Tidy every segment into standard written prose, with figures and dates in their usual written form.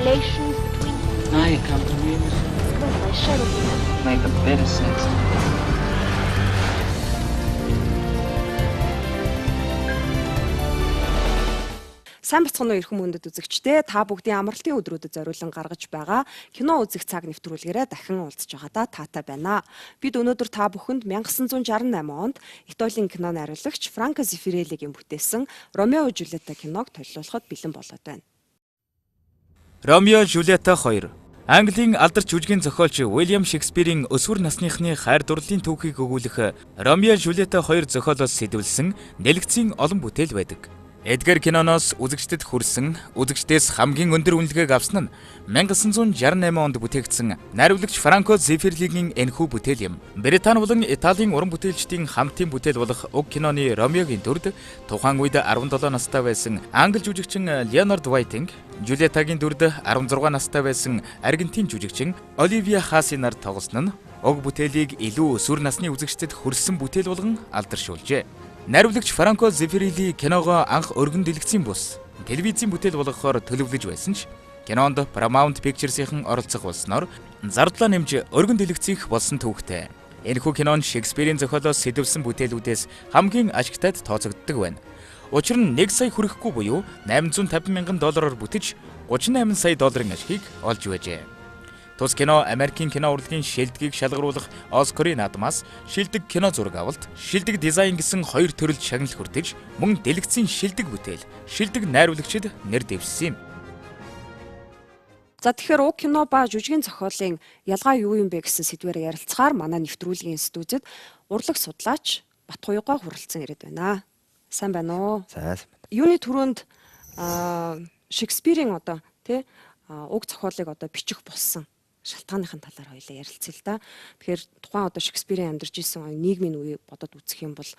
relations between Now you come to me with my shadow. make a better sense. Сайн бацхан уу эрхэм хүндэт үзэгчдээ та бүгдийн амралтын өдрүүдэд зориулан гаргаж байгаа кино үзэх цаг нэвтрүүлгээрээ дахин уулзж байгаадаа таатай байна. Бид өнөөдөр та бүхэнд 1968 онд Италийн кино найруулагч Франко Зеффиреллигийн бүтээсэн Ромео и Жулиетта киног толиулахад бэлэн болоод байна. Ромео Жулиетта 2. Английн алдарч жүжигийн зохиолч Уильям Шекспирийн өсвөр насныхны хайр дурлалын түүхийг өгүүлэх Ромео Жулиетта 2 зохиолоос сэтвэлсэн нэлэгдсэн олон бүтээл байдаг. Эдгар киноноос үзэгчдэд хүрсэн, үзэгчдээс хамгийн өндөр үнэлгээг авсан нь 1968 онд бүтээгдсэн найруулагч Франко Зеффиреллигийн энэхүү бүтээл юм. Британи болон Италийн уран бүтээлчдийн хамтын бүтээл болох уг киноны Ромеогийн дүрд тухайн үед 17 настай байсан англи жүжигчин Леонард Вайтинг, Жулиеттагийн дүрд 16 настай байсан Аргентин жүжигчин Оливия Хаси нар тоглосон нь уг бүтээлийг илүү өсвөр насны үзэгчдэд хүрсэн бүтээл болгон алдаршуулжээ. Найруулагч Франко Зеффирелли киногоо анх өргөн дэлгэцийн бус телевизийн бүтээл болгохоор төлөвлөж байсан ч кинонд Paramount Pictures-ийн оролцох болсноор зардлаа нэмж өргөн дэлгэцих болсон түүхтэй. Энэхүү кинон Шекспирийн зохиолоос сэтвэлсэн бүтээлүүдээс хамгийн ашигтайд тооцогддог байна. Учир нь 1 сая хүрэхгүй буюу $850 мянган бүтэж 38 сая долларын ашигыг олж байжээ. Тус кино Америкийн кино урлагийн шилдгийг шалгаруулах Оскарын наадмаас шилдэг кино зураг авалт, шилдэг дизайн гэсэн хоёр төрөлд шагнал хүртэж, мөн дэлгэцийн шилдэг бүтээл, шилдэг найруулагчид нэр дэвшсэн юм. За тэгэхээр уг кино ба жүжигийн зохиолын ялгаа юу юм бэ гэсэн сэдвээр ярилцахаар манай нэвтрүүлгийн студид урлаг судлаач Батгуйгаа хүрэлцэн ирээд байна. Сайн байна уу? За. Юуны түрүүнд Шекспирийн одоо тий уг зохиолыг одоо бичих болсон шалтгааныхын талаар хоёлаа ярилцъя л да. Тэгэхээр тухайн одоо Шекспирийн амьдарч исэн нийгмийн үеийг бодоод үзэх юм бол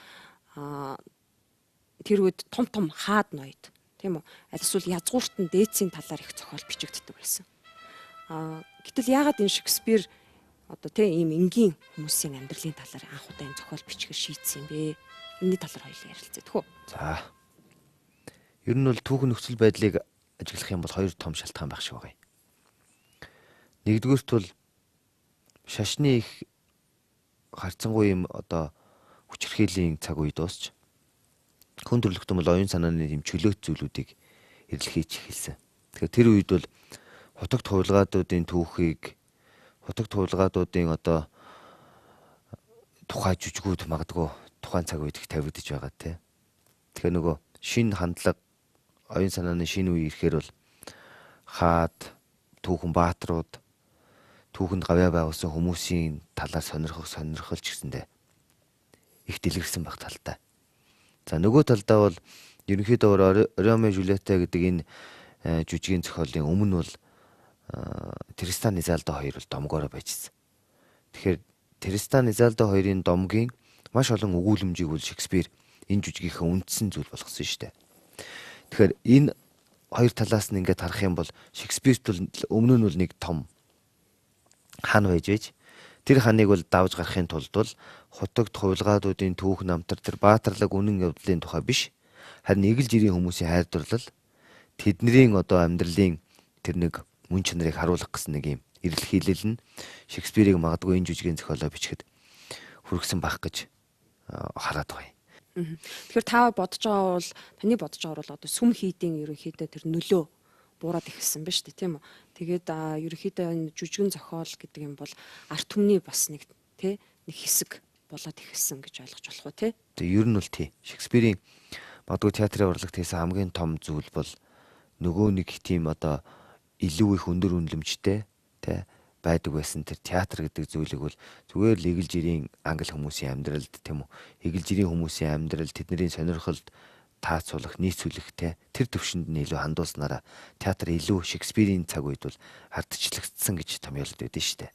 тэр үед том хаад ноёд тийм үү? Аль эсвэл язгууртан дээдсийн талаар их зохиол бичигддэг байсан. Гэтэл яагаад энэ Шекспир одоо тийм ийм энгийн хүмүүсийн амьдралын талаар анх удаа энэ зохиол бичгээр шийдсэн юм бэ? Энэний талаар хоёлаа ярилцъя тэхүү. За. Ер нь бол түүхэн нөхцөл байдлыг ажиглах юм бол хоёр том шалтгаан байх шиг байгаа юм. Нэгдүгüүрт бол шашны их харцангуй юм одоо хүчирхийллийн цаг үе дуусч хүн төрөлхтөн бол оюун санааны юм чөлөөт зүйлүүдийг эрэлхийж эхэлсэн. Тэгэхээр тэр үед бол хутагт хуулгаадуудын түүхийг хутагт хуулгаадуудын одоо тухай жүжигүүд магадгүй тухайн цаг үед их тавигдж байгаа те. Тэгэхээр нөгөө шинэ хандлага оюун санааны шинэ үе ирэхээр бол хаад түүхэн бааtruуд түүхэнд гавьяа байгуулсан хүмүүсийн талаар сонирхолч гэсэндээ их дэлгэрсэн байх талтай. За нөгөө талдаа бол ерөнхийдөө Ромео и Жулиетта гэдэг энэ жүжигийн зохиолын өмнө бол Тристан Изальдо 2 бол домгоороо байжсэн. Тэгэхээр Тристан Изальдо 2-ын домгийн маш олон өгүүлэмжийг бол Шекспир энэ жүжигийнхээ үндсэн зүйл болгосон шүү дээ. Тэгэхээр энэ хоёр талаас нь ингээд харах юм бол Шекспирт бол өмнө нь бол нэг том хан байж тэр ханыг бол давж гарахын тулд бол хутагт хуулгаадуудын түүх намтар тэр баатарлаг үнэн явдлын тухай биш харин эгэл жирийн хүмүүсийн хайр дурлал тэдний одоо амьдралын тэр нэг мөн чанарыг харуулах гэсэн нэг юм эрэлхийлэл нь Шекспирийг магадгүй энэ жүжигийн зохиолоо бичихэд хүргэсэн байх гэж хараад байгаа юм. Тэгэхээр та бодож байгаа бол таны бодож байгаа бол одоо сүм хийдийн ерөнхийдөө тэр нөлөө буураад ихсэн ба шүү дээ тийм үү. Тэгээд ерөнхийдөө энэ жүжигэн зохиол гэдэг юм бол арт түмний бас нэг тий нэг хэсэг болоод ихсэн гэж ойлгож болох уу тий. Тэгээ ер нь бол тий. Шекспирийн магадгүй театрын урлагт хийсэн хамгийн том зүйл бол нөгөө нэг тийм одоо илүү их өндөр үнэлэмжтэй тий байдаг байсан тэр театр гэдэг зүйлийг бол зүгээр л эгэл жирийн англи хүмүүсийн амьдралд тийм үү. Эгэл жирийн хүмүүсийн амьдрал тэдний сонирхолд таацуулах, нийцүүлэхтэй тэр төвшөнд нь илүү хандуулснараа театр илүү Шекспирийн цаг үед бол ардчлагдсан гэж томьёолд байдсан шүү дээ.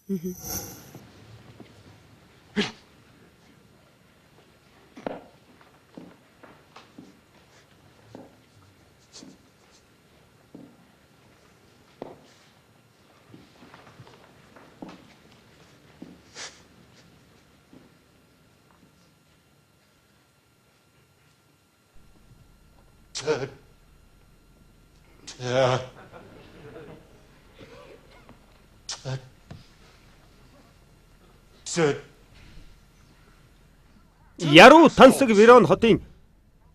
Яруу тансаг Верон хотын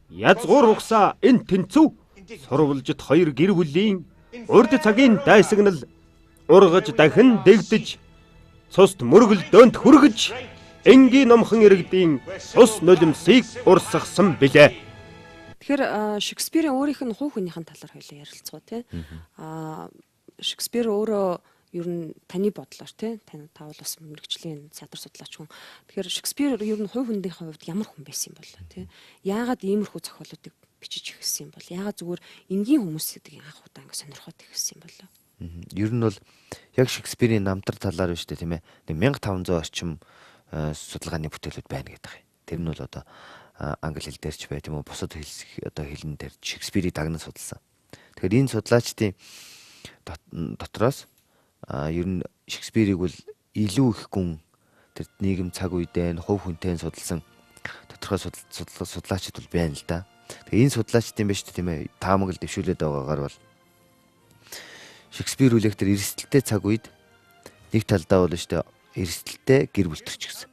язгуур угсаа энэ тэнцүү сурвалжит хоёр гэр бүлийн урд цагийн дайсагнал ургаж дахин дэгдэж цуст мөргөлдөөнд хүргэж энгийн номхон иргэдийн цус нулимсыг урсгасан билээ. Тэгэхээр Шекспирийн өөрийнх нь хувь хүнийхэн талаар хоёлаа ярилцгаа тий. Шекспир өөрөө ер нь таны бодлоор тий та бол бас мэрэгжлийн театр судлаач хүн. Тэгэхээр Шекспир ер нь хувь хүндийн хувьд ямар хүн байсан юм бол тий? Яагаад иймэрхүү зохиолуудыг бичиж ирсэн юм бол? Яагаад зүгээр энгийн хүмүүс гэдэг анх удаа ингэ сонирхоод ирсэн юм бол? Ер нь бол яг Шекспирийн намтар талаар биш үү тийм ээ. 1500 орчим судалгааны бүтээлүүд байна гэдэг юм. Тэр нь бол одоо англи хэл дээр ч бай тийм үү бусад хэлэн дээр Шекспирийг дагнан судалсан. Тэгэхээр энэ судлаачдын дотроос ер нь Шекспирийг бол илүү их гүн тэр нийгэм цаг үедээ хувь хүнтэй судалсан тодорхой судлаачид бол байна л да. Тэгээ энэ судлаачдын биш тийм ээ таамаглал дэвшүүлээд байгаагаар бол Шекспир үлээх тэр эрсдэлтэй цаг үед нэг талдаа бол штэ эрсдэлтэй гэр бүлтэрч гисэн.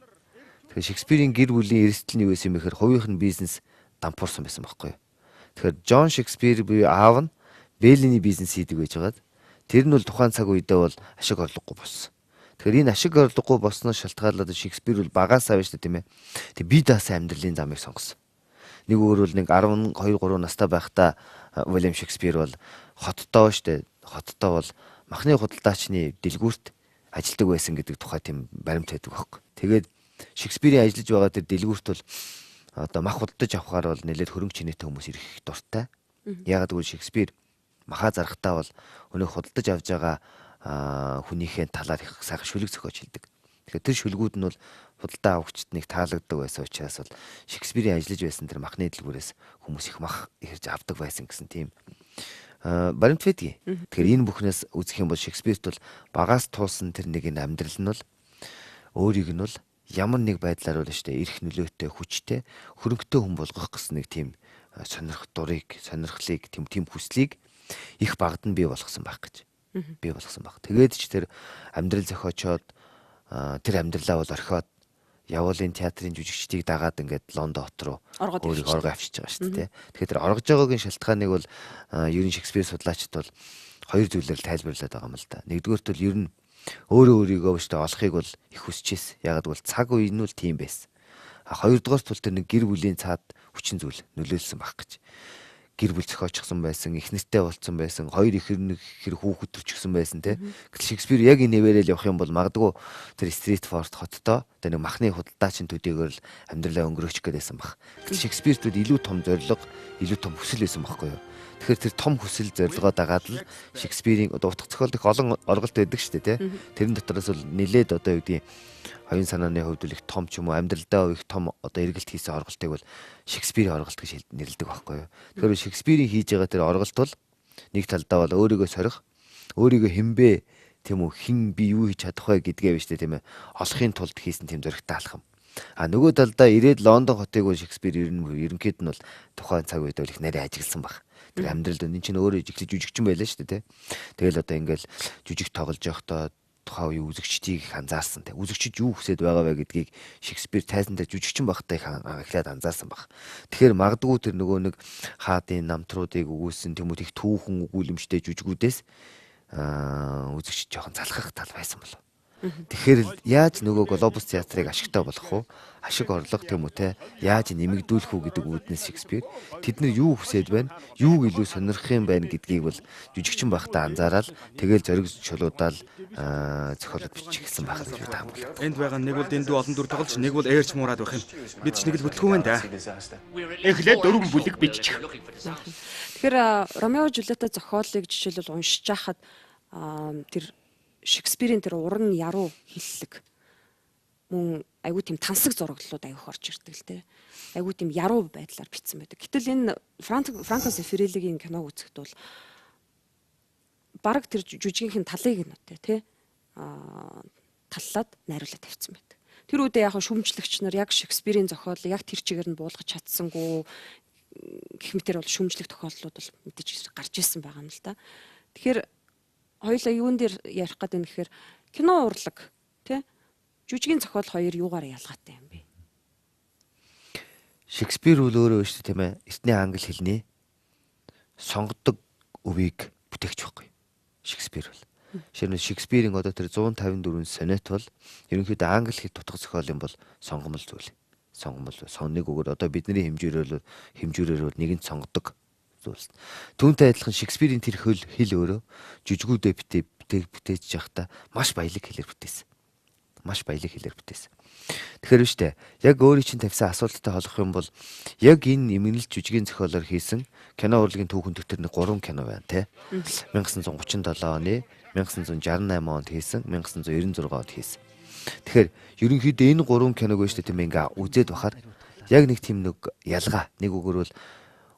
Тэгэхээр Шекспирийн гэр бүлийн эрсдэл нь юу байсан бэ гэхээр хувийнх нь бизнес дампуурсан байсан байхгүй юу. Тэгэхээр Джон Шекспир буюу аав нь Беллиний бизнес хийдэг байж байгаад тэр нь бол тухайн цаг үедээ бол ашиг орлогогүй болсон. Тэгэхээр энэ ашиг орлогогүй болсноос шалтгаалаад Шекспир бол багаасаа байж тийм ээ. Тэг бие даасан амьдралын замыг сонгосон. Нэг өөр бол нэг 12 3 настай байхдаа Уильям Шекспир бол хоттой штэ. Хоттой бол махны худалдаачны дэлгүүрт ажилладаг байсан гэдэг тухай тийм баримт байдаг байхгүй. Тэгээд Шекспирийн ажиллаж байгаа тэр дэлгүүрт бол одоо мах худалдаж авахаар бол нэлээд хөрөнгө чинээтэй хүмүүс ирэх дуртай. Яагаад гэвэл Шекспир махаа зарахтаа бол өнөөх худалдаж авж байгаа хүнийхээ талаар их сайхан шүлэг зохиож хэлдэг. Тэгэхээр тэр шүлгүүд нь бол худалдаа авагчид нэг таалагддаг байсан учраас бол Шекспирийн ажиллаж байсан тэр махны дэлгүүрээс хүмүүс их мах ирж авдаг байсан гэсэн тийм баримт байдгийг. Тэгэхээр энэ бүхнээс үзэх юм бол Шекспирт бол багаас туулсан тэр нэг энэ амьдрал нь бол өөрийг нь бол ямар нэг байдлаар бол штэ эрх нөлөөтэй хүчтэй хөрөнгөтэй хүн болгох гэсэн нэг тийм сонирхлыг тийм хүслийг их багад нь бий болгосон байх гэж. Бий болгосон баг. Тэгээд ч тэр амьдрал зохиочоод тэр амьдралаа бол орхиод явуулын театрын жүжигчдийг дагаад ингээд Лондон хот руу өөрийгөө оргоо авчиж байгаа шүү дээ. Тэгэхээр тэр оргож байгаагийн шалтгааныг бол ер нь Шекспир судлаачид бол хоёр зүйлээр тайлбарлаад байгаа юм л да. Нэгдүгээрт бол ер нь өөрийгөө өштэй олохыг бол их хүсчихсэн. Ягаад гэвэл цаг үе нь бол тийм байсан. Хоёрдугаарт бол тэр нэг гэр бүлийн цаад хүчин зүйл нөлөөлсөн байх гэж. Гэр бүл зохиочихсон байсан, их нэртэй болцсон байсан, хоёр их хэр хүүхэд төрчихсөн байсан те. Гэтэл Шекспир яг энэ нэвээрэл явах юм бол магадгүй тэр Стритфорд хоттой тэр нэг махны худалдаачийн төдийгөр л амьдралаа өнгөрөөч гэдээсэн баг. Гэтэл Шекспирт илүү том зориг, илүү том хүсэл байсан байхгүй юу? Тэгэхээр тэр том хүсэл зорилгоо дагаад л Шекспирийн одоо утга зохиолд их олон орголт байдаг шүү дээ те. Тэрэн дотроос бол нэлээд одоо юу гэдгийг оюун санааны хувьд л их том ч юм уу амьдралдаа их том одоо эргэлт хийсэн орголтыг бол Шекспирийн орголт гэж нэрлэдэг байхгүй юу. Тэгэхээр Шекспирийн хийж байгаа тэр орголт бол нэг талдаа бол өөрийгөө сорих, өөрийгөө хинбэ тийм үү хин би юу хийж чадах вэ гэдгээ биш тийм ээ. Олохын тулд хийсэн тийм зөрөгтэй алхам. Нөгөө талдаа ирээд Лондон хотыг бол Шекспир ерөнхийд нь бол тухайн цаг үед бол их нарийн ажигласан баг. Тэр амьдралд энэ чинь өөрөө жижиг жүжигчин байлаа шүү дээ. Тэгэл одоо ингээл жүжиг тоглож явахдаа тухайн үеийн үзэгчдийг анзаарсан. Үзэгчид юу хүсэж байгаа вэ гэдгийг Шекспир тайзан дээр жүжигчин багтаа ихлээд анзаарсан баг. Тэгэхээр магадгүй тэр нөгөө нэг хаадын намтруудыг өгүүлсэн тэмүүт их түүхэн өгүүлэмжтэй жүжигүүдээс үзэгчид жоохон залхах тал байсан болов. Тэгэхээр яаж нөгөө глобус театрыг ашигтай болгох вэ? Ашиг орлого тийм үү те? Яаж нэмэгдүүлэх үү гэдэг үүднээс Шекспир тэд нар юу хүсэж байна? Юуг илүү сонирхох юм байна гэдгийг бол жүжигчин байхдаа анзаараад тэгэл зориг шулуудаал зохиолод бичих гэсэн байх гэж би таамаглав. Энд байгаа нэг бол дэндүү олон дүр тоглож, нэг бол ээрч муураад байх юм. Бид ч нэг л хөдөлгөөн байна да. Эхлээд дөрвөн бүлэг бичих. Тэгэхээр Ромео Жулиета зохиолыг жишээлбэл уншиж хахад тэр Шекспирийн тэр уран яруу хэллэг мөн айгүй тийм тансаг зураглалууд айгүйх орж ирдэг л те. Айгүй тийм яруу байдлаар бичсэн байдаг. Гэтэл энэ Франко Зефиреллигийн киног үзэхэд бол бараг тэр жүжигийнхэн талыг нь үтэй те таллаад найруулаад тавьсан байдаг. Тэр үедээ яг шүмжлэгч нар яг Шекспирийн зохиолыг яг тэр чигээр нь буулгаж чадсангүй гэх мэтэр бол шүмжлэх тохиолдлууд бол мэдээж гарч ирсэн байгаа юм л да. Тэгэхээр хоёлаа юун дээр ярих гэдэг нь гэхээр кино урлаг тий жүжигийн зохиол хоёр юугаар ялгаатай юм бэ? Шекспир бол өөрөө шүү дээ тийм ээ. Эртний англи хэлний сонгодог өвийг бүтээгч байхгүй. Шекспир бол. Шекспирийн одоо тэр 154 сонет бол ерөнхийдөө англи хэл дутгах зохиол юм бол сонгомл зүйл. Сонныг өгөр одоо бидний хэмжүүрээр бол нэгэн сонгодог зүйлс. Түүнтэй адилхан Шекспирийн тэр хэл өөрөө жүжигүүдээ бүтээж явахдаа маш баялаг хэлээр бүтээсэн. Тэгэхээр биш үү? Яг өөрийн чинь тавьсан асуулттай холбох юм бол яг энэ эмгэнэл жүжигийн зохиолоор хийсэн кино урлагийн түүхэн төр нэг 3 кино байна те. 1937 оны, 1968 онд хийсэн, 1996 онд хийсэн. Тэгэхээр ерөнхийдөө энэ 3 киног биш үү тийм ингээ үзээд бахаар яг нэг тийм нэг ялгаа. Нэг үгээр бол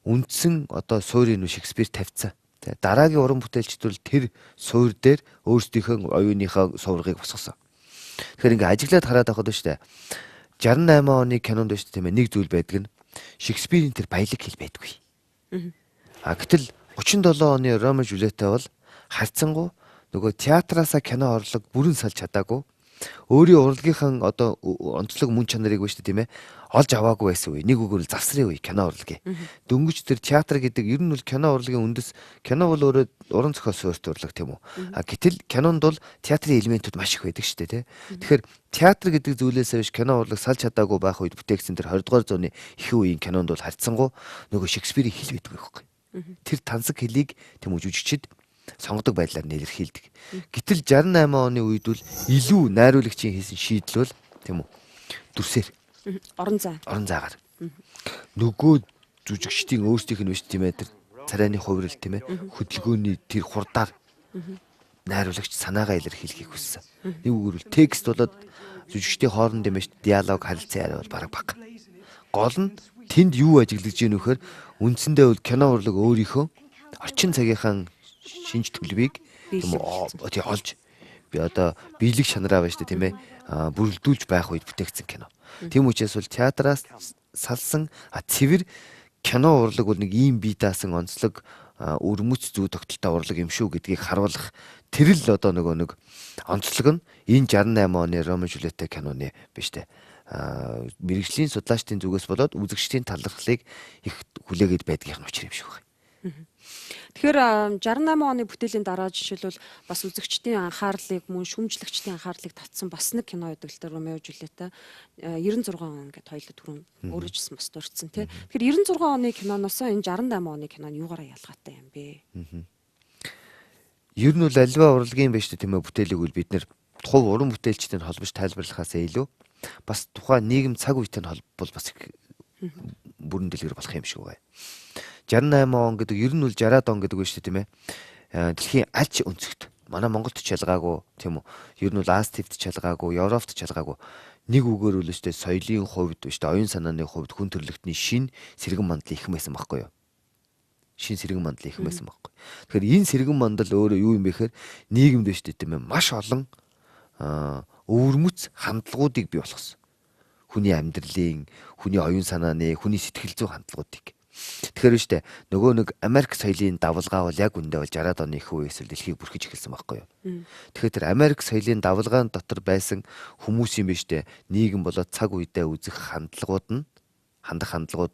үндсэн одоо суурийн Шекспир тавьсан. Дараагийн уран бүтээлчид бол тэр суур дээр өөрсдийнхөө оюуныхаа суврагыг босгосон. Тэгэхээр ингээ ажиглаад хараад байхад шүү дээ. 68 оны кинонд шүү дээ тийм ээ нэг зүйл байдаг нь Шекспирийн тэр баялаг хэл байдаггүй. Гэтэл 37 оны Ромео Жюльетта бол харьцангуй нөгөө театраасаа кино орлого бүрэн салж чадаагүй. Өөрийн урлагийнхан одоо онцлог мөн чанарыг биш тийм ээ олж аваагүй байсан үе. Нэг үгээр завсрын үе кино урлагийн. Дөнгөж тэр театр гэдэг ер нь бол кино урлагийн үндэс кино бол өөрөө уран зохиол суурьт урлаг тийм үү. Гэтэл кинонд бол театрын элементүүд маш их байдаг шүү дээ. Тэгэхээр театр гэдэг зүйлээс биш кино урлаг салж чадаагүй байх үед бүтээгдсэн тэр 20 дугаар зууны ихэнх үеийн кинонд бол харьцангуй нөгөө Шекспирийн хэл байдаг байхгүй. Тэр тансаг хэлийг тийм үү жүжигчид сонгодог байдлаар нэлэрхийлдэг. Гэтэл 68 оны үед бол илүү найруулагчийн хийсэн шийдэл бол тийм үү дүрсээр Орон зайгаар. Нөгөө жүжигчдийн өөрсдийнх нь биш тийм ээ тэр царайны хувирал тийм ээ хөдөлгөөний тэр хурдаар найруулагч санаагаа илэрхийлэхийг хүссэн. Нэг үгээр бол текст болоод жүжигчдийн хооронд юм биш диалог харилцан яриа бол бараг бага. Гол нь тэнд юу ажиглаж ийн вөхөр үндсэндээ бол кино урлаг өөрийнхөө орчин цагийнхаа шинж төлөвийг тийм үү олж би одоо биелэг шанараа байж тийм ээ бүрэлдүүлж байх үед бүтээгдсэн кино. Тийм учраас бол театраас салсан цэвэр кино урлаг бол нэг ийм бие даасан онцлог өрмөц зүй тогтолтой урлаг юм шүү гэдгийг харуулах тэр л одоо нэг онцлог нь энэ 68 оны Ромео Жюльетта киноны биш үү мэрэгжлийн судлаачдын зүгээс болоод үзэгчдийн талархлыг их хүлээгээд байдгийнх нь учир юм шиг байна. Тэгэхээр 68 оны бүтээлийн дараа жишээлбэл бас үзэгчдийн анхаарлыг мөн шүүмжлэгчдийн анхаарлыг татсан бас нэг кино байдаг л да Ромео Жюльетта 96 он гэдээ хоёулаа түрүүн өөрөө ч бас дурдсан тий. Тэгэхээр 96 оны киноноос энэ 68 оны кино нь юугаараа ялгаатай юм бэ? Ер нь бол альва урлагийн биш тийм ээ бүтээлийг үл бид нэр хувь уран бүтээлчтэй холбож тайлбарлахаас илүү бас тухайн нийгэм цаг үетэй холбол бас бүрэн дэлгэр болох юм шиг байна. 68 он гэдэг ер нь бол 60-аад он гэдэг биш тийм ээ. Дэлхийн аль өнцөгт манай Монголд ч ялгаагүй тийм үү. Ер нь бол Азиавт ч ялгаагүй, Европт ч ялгаагүй. Нэг үгээр үл өстэй соёлын хувьд биш оюун санааны хувьд хүн төрөлхтний шин сэргэн мандал их байсан байхгүй юу? Тэгэхээр энэ сэргэн мандал өөрөө юу юм бэ гэхээр нийгэмд биш тийм ээ маш олон өвөрмөц хандлагуудыг бий болгосон. Хүний амьдралын, хүний оюун санааны, хүний сэтгэл зүйн хандлагуудыг. Тэгэхээр биш үү нөгөө нэг Америк соёлын давалгаа бол яг үндэ бол 60-аад оны их үеэс дэлхийг бүрхэж эхэлсэн байхгүй юу. Тэгэхээр тэр Америк соёлын давалгаан дотор байсан хүмүүсийн биш үү нийгэм болоод цаг үедээ үзэх хандлагууд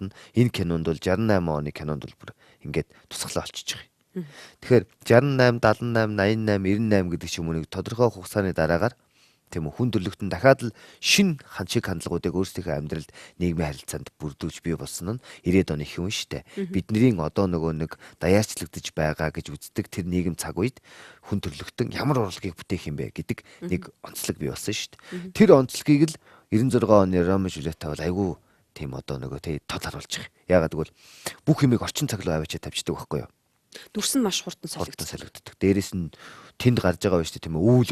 нь энэ кинонд бол 68 оны кинонд бол бүр ингээд тусгалаа олчиж байгаа юм. Тэгэхээр 68, 78, 88, 98 гэдэг ч юм уу нэг тодорхой хугацааны дараагаар тийм үү хүн төрлөختөнд дахиад л шин шиг хандлагуудыг өөрсдийнхөө амьдралд нийгмийн харилцаанд бүрдүүлж бий болсон нь 90-ад оны их юм шүү дээ. Бидний одоо нөгөө нэг даяарчлагдж байгаа гэж үздэг тэр нийгэм цаг үед хүн төрлөختөн ямар урлагийг бүтээх юм бэ гэдэг нэг онцлог бий болсон шүү дээ. Тэр онцлогийг л 96 оны Ромео Жюльетта бол айгүй тийм одоо нөгөө тод харуулж байгаа. Яагаад гэвэл бүх юмыг орчин цаг руу аваачаа тавьчихдаг байхгүй юу? Дүрс нь маш хурдан солигддог. Дээрээс нь тэнд гарч байгаа биш тийм үү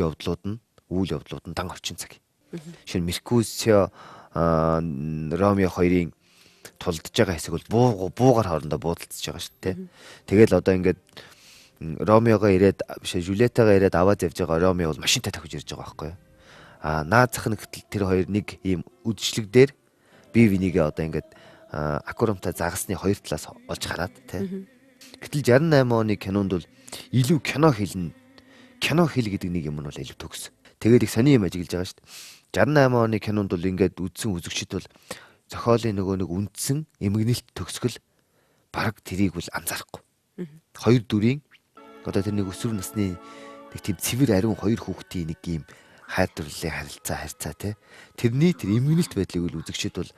үйл явдлууд нь дан орчин цаг. Шинэ Меркуцио Ромео хоёрын тулдж байгаа хэсэг бол буугаар хоорондоо буудалцж байгаа шүү дээ. Тэгэл одоо ингээд Ромеогоо ирээд биш Жюльеттагаа ирээд аваад явж байгаа Ромео бол машинтай тавьж ирж байгаа байхгүй юу? Наад зах нь гэтэл тэр хоёр нэг ийм үдшилэг дээр бие бинийгээ одоо ингээд акурамтай загасны хоёр талаас олж хараад тий. Гэтэл 68 оны кинонд бол илүү кино хэл гэдэг нэг юм нь бол илүү төгс. Тэгээд их сони юм ажиглаж байгаа шүү дээ. 68 оны кинонд бол ингээд үзсэн үзэгчд бол зохиолын нөгөө нэг үндсэн эмгэнэлт төгсгөл бараг тэрийг бол анзаарахгүй. Хоёр дүрийн одоо тэр нэг өсвөр насны нэг тийм цэвэр ариун хоёр хүүхдийн нэг юм хайрлын харилцаа тий. Тэрний тэр эмгэнэлт байдлыг бол үзэгчд бол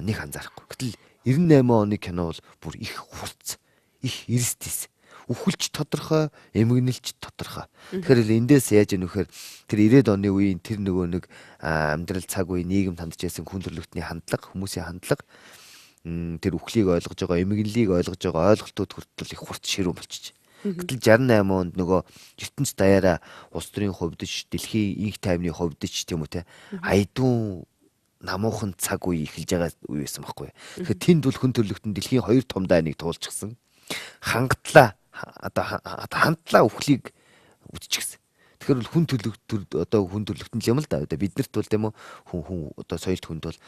нэг анзаарахгүй. Гэтэл 98 оны кино бол бүр их хурц, их эрсдэс. Үхэлж тодорхой, эмгэнэлж тодорхой. Тэгэхээр эндээс яаж яах вэ? Тэр 90-ад оны үеийн тэр нөгөө нэг амьдрал цаг үе нийгэм хандж байсан хүн төрөлхтний хандлага, хүмүүсийн хандлага тэр үхлийг ойлгож байгаа, эмгэнлийг ойлгож байгаа ойлголтууд хүртэл их хурц ширүүн болчих. Гэтэл 68 онд нөгөө ертөнц даяараа улс төрийн хувьдч, дэлхийн инх тайвны хувьдч тийм үү те айдун намуухан цаг үе эхэлж байгаа үе байсан байхгүй. Тэгэхээр тэнд бол хүн төрөлхтөн дэлхийн хоёр том дайныг туулчихсан. Хандлаа үхлийг үдчихсэн. Тэгэхээр бол хүн төрлөختөн л юм л да. Биднэрт бол тийм үү хүн одоо соёлт хүнд бол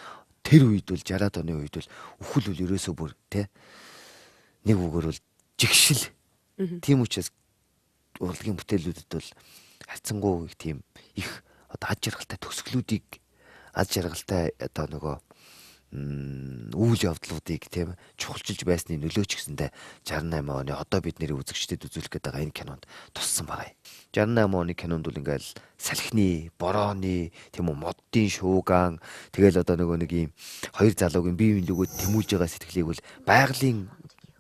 тэр үед бол 60-аад оны үед бол үхэл бол ерөөсөө бүр тий нэг үгээр бол жигшил. Тийм учраас урлагийн бүтээлүүдэд бол хайцангуй тийм их одоо аж аргалтай төгсгөлүүдийг аж аргалтай одоо нөгөө үйл явдлуудыг тийм чухалчилж байсны нөлөөч гэсэндээ 68 оны одоо бид нэр үзэгчдэд үзүүлэх гээд байгаа энэ кинонд туссан байгаа. 68 оны кинонд бол ингээл салхины, борооны, тийм үү моддын шуугаан тэгэл одоо нөгөө нэг юм хоёр залуугийн бие биенлүүгөө тэмүүлж байгаа сэтгэлийг бол байгалийн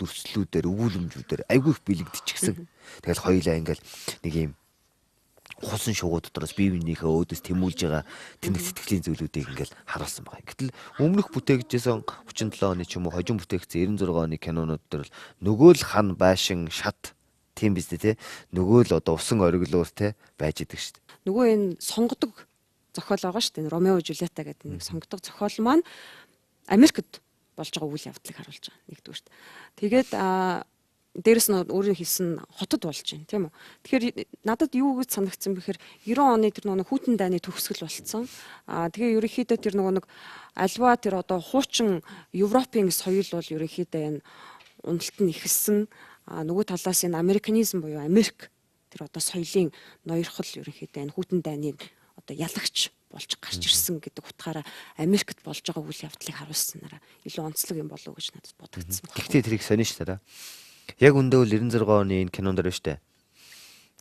дүрслүүдээр, өвүүлэмжүүдээр айгүй их бэлэгдчихсэн. Тэгэл хоёулаа ингээл нэг юм хусан шуугууд дотроос бие биенийхээ өөдөөс тэмүүлж байгаа тэнэг сэтгэлийн зүйлүүдийг ингээл харуулсан байгаа. Гэтэл өмнөх бүтээгдсэн 37 оны ч юм уу хожим бүтээгдсэн 96 оны кинонууд дээр л нөгөө л хан байшин шат тийм биз дээ те. Нөгөө л одоо усан ориглуур те байж идэг шүү дээ. Нөгөө энэ сонгодог зохиол байгаа шүү дээ. Ромео Жулиета гэдэг нэг сонгодог зохиол маань Америкт болж байгаа үйл явдлыг харуулж байгаа нэгдүгürt. Тэгээд дээрэс нь өөрөө хэлсэн хотод болж байна тийм үү. Тэгэхээр надад юу гэж санагдсан бэхээр 90 оны тэр нөгөө хүйтэн дайны төгсгөл болцсон. Тэгээ ерөнхийдөө тэр нөгөө нэг альва тэр одоо хуучин Европын соёл бол ерөнхийдөө энэ уналт нь ихэлсэн. Нөгөө талаас энэ американизм буюу Америк тэр одоо соёлын ноёрхол ерөнхийдөө энэ хүйтэн дайны одоо ялагч болж гарч ирсэн гэдэг утгаараа Америкт болж байгаа үйл явдлыг харуулснараа илүү онцлог юм болов уу гэж надад бодогдсон. Гэхдээ тэрийг сонин шүү дээ. Яг үндэ бол 96 оны энэ кинонд дэр штэ.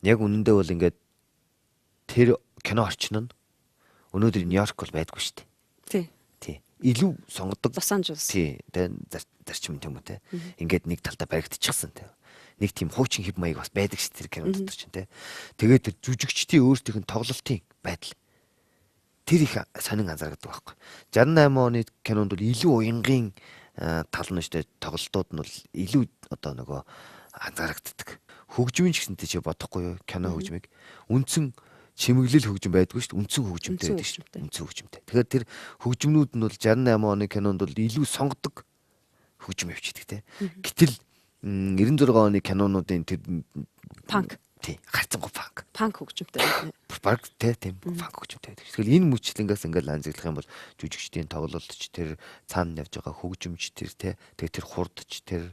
Яг үнэндээ бол ингээд тэр кино орчин нь өнөөдөр Нью-Йорк бол байдгүй штэ. Тий. Илүү сонгодог Лос Анжелес. Тий. Зарчим юм те. Ингээд нэг талдаа баригдчихсан те. Нэг тийм хуучин хэв маяг бас байдаг штэ тэр кино дотор чинь те. Тэгээд тэр жүжигчдийн өөрсдийнх нь тоглолтын байдал тэр их сонин анзаардаг байхгүй. 68 оны кинонд бол илүү уянгийн тал нь штэ тоглолтууд нь бол илүү одоо нөгөө анзаарагддаг. Хөгжмийн ч гэсэнтэй чи бодохгүй юу кино хөгжмийг. Үндсэн чимэглэл хөгжим байдгүй шүү дээ. Үндсэн хөгжимтэй байдаг шүү дээ. Үндсэн хөгжимтэй. Тэгэхээр тэр хөгжмнүүд нь бол 68 оны кинонд бол илүү сонгодог хөгжим явчихдаг те. Гэтэл 96 оны кинонуудын тэр панк тий гарцангуй панк хөгжимтэй байдаг. Баг тийм панк хөгжимтэй байдаг. Тэгэхээр энэ мөчлөнгөөс ингээл анзаглах юм бол жүжигчдийн тоглолтч тэр цаана явж байгаа хөгжимч тэр те тэгээ тэр хурдч тэр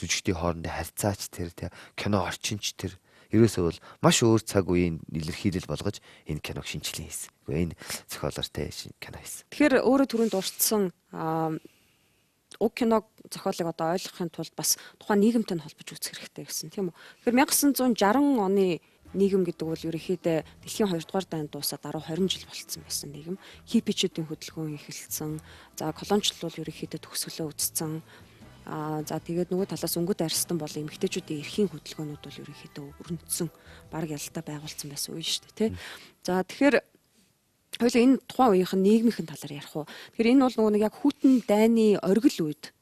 жүжигчдийн хоорондын харьцаач тэр те кино орчинч тэр ерөөсөө бол маш өөр цаг үеийн илэрхийлэл болгож энэ киног шинжилгээ хийсэн. Энэ зохиолоор те кино хийсэн. Тэгэхээр өөрөө түрүүнд дурдсан уг киног зохиолыг одоо ойлгохын тулд бас тухайн нийгэмтэй холбож үзэх хэрэгтэй гэсэн тийм үү. Тэгэхээр 1960 оны нийгэм гэдэг бол ерөнхийдөө дэлхийн 2 дугаар дайнд дуусаад 10-20 жил болцсон байсан нийгэм. Хиппичүүдийн хөдөлгөөн эхэлсэн. За колоничлол бол ерөнхийдөө төгсгөлөө үзсэн. За тэгээд нөгөө талаас өнгөт арьстан болон эмэгтэйчүүдийн эрхийн хөдөлгөөнүүд бол ерөнхийдөө өрнөдсөн баг ялалтаа байгуулсан байсан үе шүү дээ тий. За тэгэхээр хоёул энэ тухайн үеийнхэн нийгмийн талаар ярих уу. Тэгэхээр энэ бол нөгөө нэг яг хүйтэн дайны оргил үед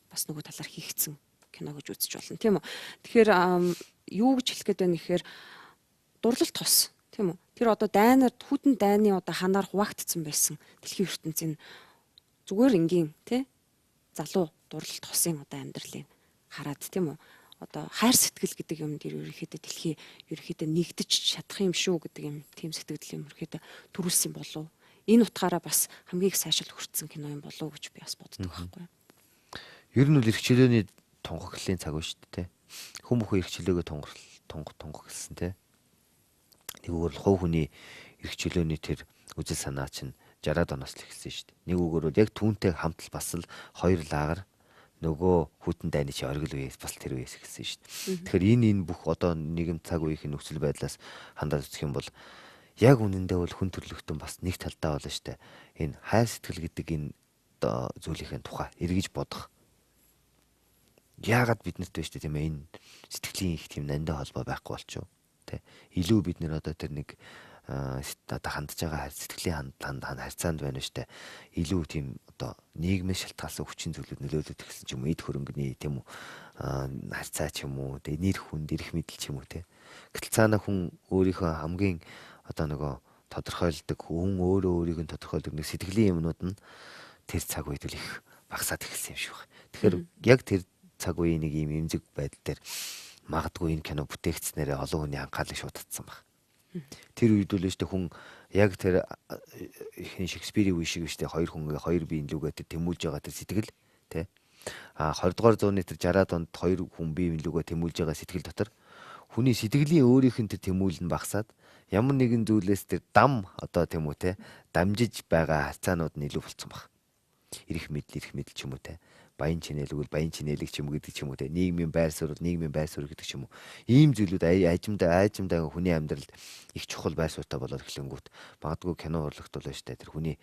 бас нөгөө талаар хийгдсэн кино гэж үзэж болно тийм үү. Тэгэхээр юу гэж хэлэх гээд байна гэхээр дурлалт тос тийм үү. Тэр одоо дайнаар хүйтэн дайны одоо ханаар хуваагдсан байсан дэлхийн ертөнцийн зүгээр энгийн тий залуу дурлалт тосын одоо амьдралыг хараад тийм үү. Одоо хайр сэтгэл гэдэг юм дээр ерөнхийдөө дэлхий ерөнхийдөө нэгдэж чадах юм шүү гэдэг юм тийм сэтгэл юм ерөнхийдөө төрүүлсэн болов. Энэ утгаараа бас хамгийн их сайшаал хүртсэн кино юм болов гэж би бас боддог байхгүй. Ер нь л эрх чөлөөний тунгаглалын цаг шүү дээ. Хүн бүхэн эрх чөлөөгөө тунгах гэсэн те. Тэгвэл хувь хүний эрх чөлөөний тэр үзэл санаа чинь 60-аад оноос л эхэлсэн шүү дээ. Нэг үгээр бол яг түүнтэй хамтал бас л хоёр лагер нөгөө хүйтэн дайны чи оргил үеэс бас тэр үеэс эхэлсэн шүү дээ. Тэгэхээр энэ бүх одоо нийгэм цаг үеийн нөхцөл байдлаас хандаад үзэх юм бол яг үнэндээ бол хүн төрлөختөн бас нэг талдаа болно шүү дээ. Энэ хайр сэтгэл гэдэг энэ одоо зүйлийн тухай эргэж бодох. Яагаад бид нарт байж тийм ээ энэ сэтгэлийн их тийм нандаа холбоо байхгүй болчихоо. Тэ. Илүү бид нэр одоо тэр нэг одоо хандж байгаа сэтгэлийн харьцаанд байна шүү дээ. Илүү тийм одоо нийгмийн шалтгаалсан хүчин зүйлүүд нөлөөлөд ирсэн ч юм уу, эд хөрөнгөний тийм үү харьцаа ч юм уу, тэгээ нэр хүнд ирэх мэдэл ч юм уу те. Гэтэл цаана хүн өөрийнхөө хамгийн одоо нөгөө тодорхойлдог, хүн өөрөө өөрийг нь тодорхойлдог нэг сэтгэлийн юмнууд нь тэр цаг үед л их багасаад эхэлсэн юм шиг байна. Тэгэхээр яг тэр цаг үеийн нэг юм эмзэг байдал дээр магадгүй энэ кино бүтээгдснээрээ олон хүний анхаарлыг шууд татсан баг. Тэр үед л өштэй хүн яг тэр Шекспирийн үе шиг өштэй хоёр хүн хоёр биеийн лүгээ тэмүүлж байгаа тэр сэтгэл тий. 20 дугаар зууны тэр 60-аад онд хоёр хүн биеийн лүгээ тэмүүлж байгаа сэтгэл дотор хүний сэтгэлийн өөрийнх нь тэр тэмүүлэл нь багасаад ямар нэгэн зүйлээс тэр дам одоо тийм үү те дамжиж байгаа харьцаанууд нь илүү болцсон баг. Ирэх мэдл ч юм уу те. Баян чинээлгүүл баян чинээлэг ч юм уу гэдэг ч юм уу те. Нийгмийн байр суурь гэдэг ч юм уу. Ийм зүйлүүд аажимдаа хүний амьдралд их чухал байр суурьтай болоод эхлэнгүүт магадгүй кино урлагт бол штэ тэр хүний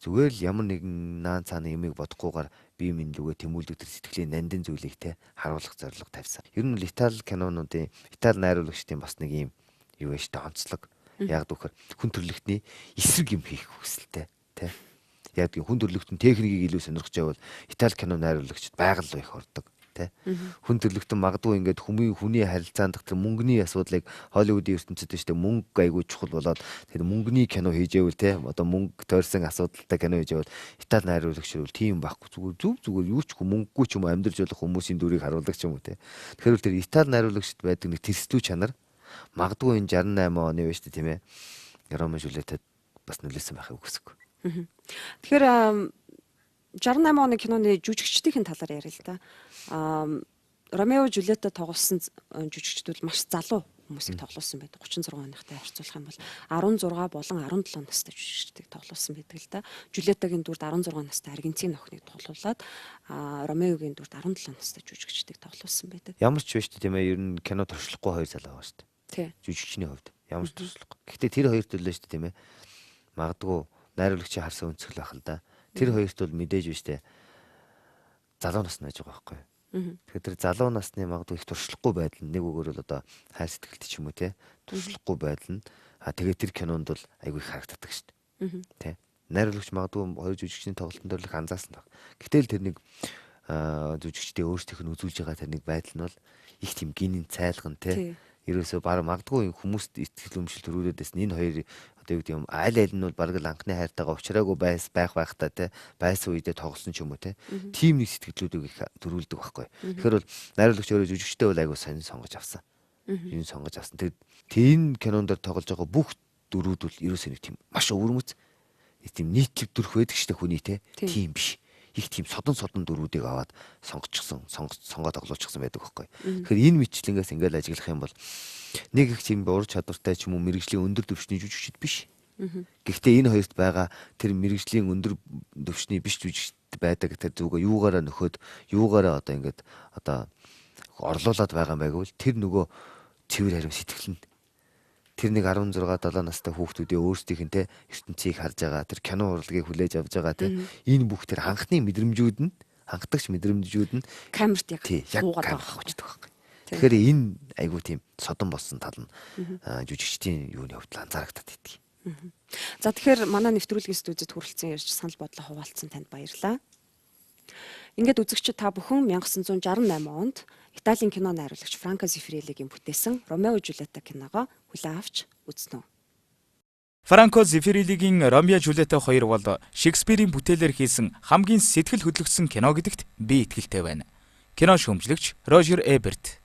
зүгээр л ямар нэгэн наан цаана юмыг бодохгүйгээр бие минь лүгээ тэмүүлдэг тэр сэтгэлийн нандин зүйлийг те харуулах зорилго тавьсан. Ер нь Итали кинонуудын Итали найруулагчдын бас нэг юм юу вэ штэ онцлог. Яг дүүхэр хүн төрлөختний эсрэг юм хийх хүсэлтэй те. Яг хүн төрлөختний техникийг илүү сонирхож байвал Итали кино найруулагчид байгаль их ордог те. Хүн төрлөختөн магадгүй ингээд хүний харилцаанд тэр мөнгөний асуудлыг Холливуудын ертөнцид штэ мөнгө айгүй чухал болоод тэр мөнгөний кино хийж байвал те одоо мөнгө тойрсон асуудалтай кино хийж байвал Итали найруулагч бол тийм байхгүй зүгээр юу ч мөнгөгүй ч юм уу амьдарч болох хүмүүсийн дүрийг харуулдаг ч юм уу те. Тэгэхээр тэр Итали найруулагчд байдаг нэг тэрслүү чанар магадгүй энэ 68 оны байж тийм ээ Ромео Жюльеттэд бас нөлөөсөн байхыг үгүйсэхгүй. Тэгэхээр 68 оны киноны жүжигчдийн талаар ярил л да. Ромео Жюльеттэд тоглосон жүжигчдүүд маш залуу хүмүүсийг тоглосон байдаг. 36 оныхтай харьцуулах юм бол 16 болон 17 настай жүжигчдийг тоглосон байдаг л да. Жюльеттагийн дүрд 16 настай Аргентин охиныг тоглуулад Ромеогийн дүрд 17 настай жүжигчдийг тоглосон байдаг. Ямар ч биш тийм ээ ер нь кино туршлахгүй хоёр залуу байгаа шүү дээ. Тий. Жүжигчний хувьд ямар ч туршлахгүй. Гэхдээ тэр хоёрт л шүү дээ тийм ээ. Магадгүй найруулагчийн харсан өнцгөл байх л да. Тэр хоёрт бол мэдээж биш дээ. Залуу насны байж байгаа байхгүй юу? Тэгэхээр тэр залуу насны магадгүй их туршлахгүй байдал нэг үгээр бол одоо хайр сэтгэлт ч юм уу те туршлахгүй байдал нь тэгээд тэр кинонд бол айгүй их харагддаг шүү дээ. Тэ. Найруулагч магадгүй хоёр жүжигчний тоглолтын дээр л анзаарсан баг. Гэтэл тэр нэг жүжигчдээ өөрсдийнх нь үзүүлж байгаа тэр нэг байдал нь бол их тийм гинийн цайлган те ерөөсөө баг магадгүй хүмүүст итгэл өмшил төрүүлээдээс энэ хоёр одоо юу гэдэг юм аль нь бол баг л анхны хайртайгаа уулзраагүй байх байхдаа те байсан үедээ тоглосон ч юм уу те тийм нэг сэтгэлдлүүдийг их төрүүлдэг байхгүй. Тэгэхээр бол найруулагч өөрөө жүжигчтэй бол айгуу сонин сонгож авсан. Энэ сонгож авсан. Тэр кинонд тоглож байгаа бүх дөрүүд бол ерөөсөө нэг тийм маш өвөрмөц тийм нийтлэг дүрх байдаг штэ хүний те тийм биш. Их тийм содон дөрүүдийг аваад сонгоод тоглуулчихсан байдаг байхгүй. Тэгэхээр энэ мэтлэнгээс ингээл ажиглах юм бол нэг их тийм ур чадвартай ч юм уу мэрэгжлийн өндөр түвшний жүжигчд биш. Гэхдээ энэ хоёрт байгаа тэр мэрэгжлийн өндөр түвшний биш жүжигчд байдаг тэр зүгөө юугаараа нөхөд юугаараа одоо ингээд одоо орлуулад байгаа юм байг бол тэр нөгөө цэвэр харим сэтгэл нь тэр нэг 16 7 настай хүүхдүүдийн өөрсдийнх нь те ертөнцийг харж байгаа тэр кино урлагийг хүлээж авч байгаа те энэ бүх тэр анхны мэдрэмжүүд нь анхдагч мэдрэмжүүд нь камерт яг суугаад байгаа хүчтэй байхгүй. Тэгэхээр энэ айгуу тийм содон болсон тал нь жүжигчдийн юуны хувьд анзаарагдаад идэг. За тэгэхээр манай нэвтрүүлгийн студид хүрэлцэн ярьж санал бодлоо хуваалцсан танд баярлалаа. Ингээд үзэгчид та бүхэн 1968 онд Италийн кино найруулагч Франко Зефиреллигийн бүтээсэн Ромео Жюльетта киногоо хүлээн авч үзнэ үү? Франко Зефиреллигийн Ромео Жюльетта 2 бол Шекспирийн бүтээлээр хийсэн хамгийн сэтгэл хөдлөгсөн кино гэдэгт би итгэлтэй байна. Кино шүүмжлэгч Рожер Эберт